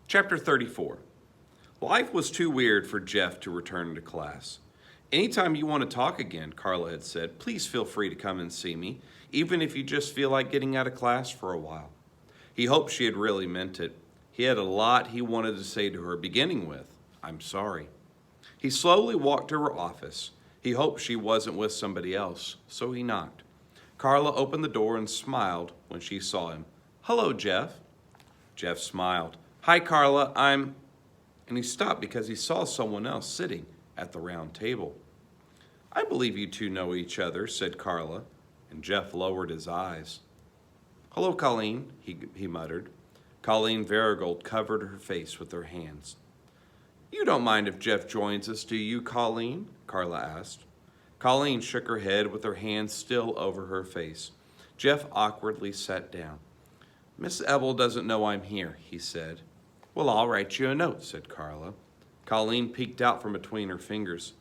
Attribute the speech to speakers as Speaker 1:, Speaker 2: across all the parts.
Speaker 1: Chapter 34. Life was too weird for Jeff to return to class. Anytime you want to talk again, Carla had said, please feel free to come and see me, even if you just feel like getting out of class for a while. He hoped she had really meant it. He had a lot he wanted to say to her, beginning with, I'm sorry. He slowly walked to her office. He hoped she wasn't with somebody else, so he knocked. Carla opened the door and smiled when she saw him. Hello, Jeff. Jeff smiled. Hi, Carla, And he stopped because he saw someone else sitting at the round table. I believe you two know each other, said Carla, and Jeff lowered his eyes. Hello, Colleen, he muttered. Colleen Varigold covered her face with her hands. You don't mind if Jeff joins us, do you, Colleen? Carla asked. Colleen shook her head with her hands still over her face. Jeff awkwardly sat down. Miss Ebel doesn't know I'm here, he said. Well, I'll write you a note, said Carla. Colleen peeked out from between her fingers.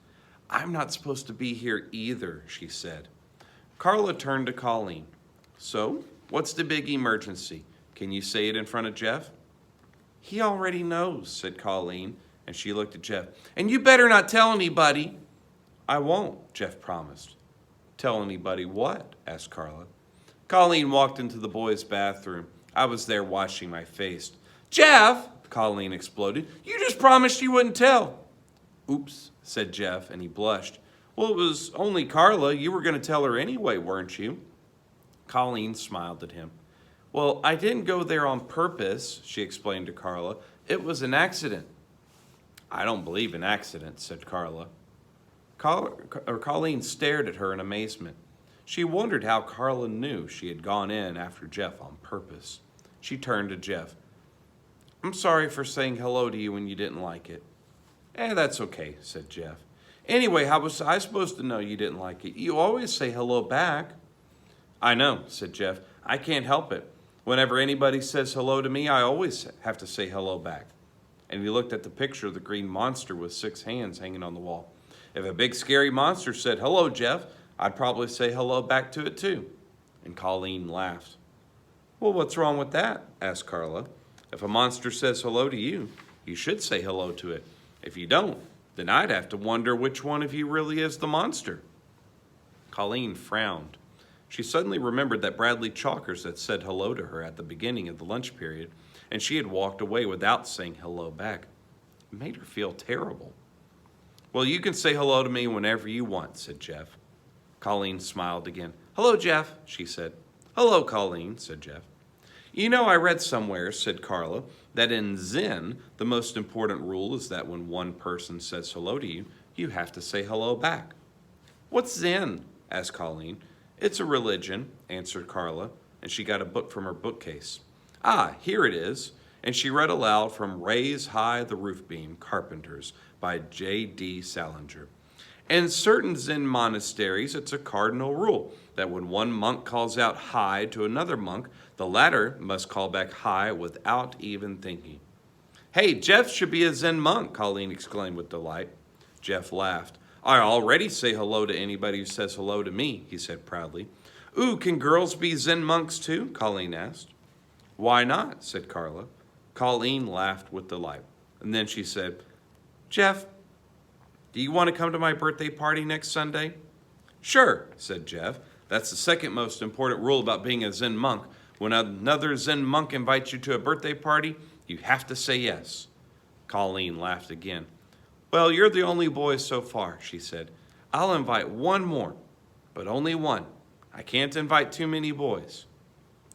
Speaker 1: I'm not supposed to be here either, she said. Carla turned to Colleen. So, what's the big emergency? Can you say it in front of Jeff? He already knows, said Colleen, and she looked at Jeff. And you better not tell anybody. I won't, Jeff promised. Tell anybody what? Asked Carla. Colleen walked into the boys' bathroom. I was there washing my face. Jeff, Colleen exploded, you just promised you wouldn't tell. Oops, said Jeff, and he blushed. Well, it was only Carla. You were going to tell her anyway, weren't you? Colleen smiled at him. Well, I didn't go there on purpose, she explained to Carla. It was an accident. I don't believe in accidents, said Carla. Colleen stared at her in amazement. She wondered how Carla knew she had gone in after Jeff on purpose. She turned to Jeff. I'm sorry for saying hello to you when you didn't like it. That's okay, said Jeff. Anyway, how was I supposed to know you didn't like it? You always say hello back. I know, said Jeff. I can't help it. Whenever anybody says hello to me, I always have to say hello back. And he looked at the picture of the green monster with 6 hands hanging on the wall. If a big scary monster said, hello, Jeff, I'd probably say hello back to it too. And Colleen laughed. Well, what's wrong with that? Asked Carla. If a monster says hello to you, you should say hello to it. If you don't, then I'd have to wonder which one of you really is the monster. Colleen frowned. She suddenly remembered that Bradley Chalkers had said hello to her at the beginning of the lunch period, and she had walked away without saying hello back. It made her feel terrible. Well, you can say hello to me whenever you want, said Jeff. Colleen smiled again. Hello, Jeff, she said. Hello, Colleen, said Jeff. You know, I read somewhere, said Carla, that in Zen, the most important rule is that when one person says hello to you, you have to say hello back. What's Zen? Asked Colleen. It's a religion, answered Carla, and she got a book from her bookcase. Ah, here it is. And she read aloud from Raise High the Roof Beam, Carpenters, by J.D. Salinger. In certain Zen monasteries, it's a cardinal rule that when one monk calls out hi to another monk, the latter must call back hi without even thinking. Hey, Jeff should be a Zen monk, Colleen exclaimed with delight. Jeff laughed. I already say hello to anybody who says hello to me, he said proudly. Ooh, can girls be Zen monks too? Colleen asked. Why not? Said Carla. Colleen laughed with delight. And then she said, Jeff, do you want to come to my birthday party next Sunday? Sure, said Jeff. That's the second most important rule about being a Zen monk. When another Zen monk invites you to a birthday party, you have to say yes. Colleen laughed again. Well, you're the only boy so far, she said. I'll invite one more, but only one. I can't invite too many boys.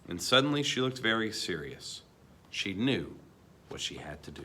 Speaker 1: And suddenly she looked very serious. She knew what she had to do.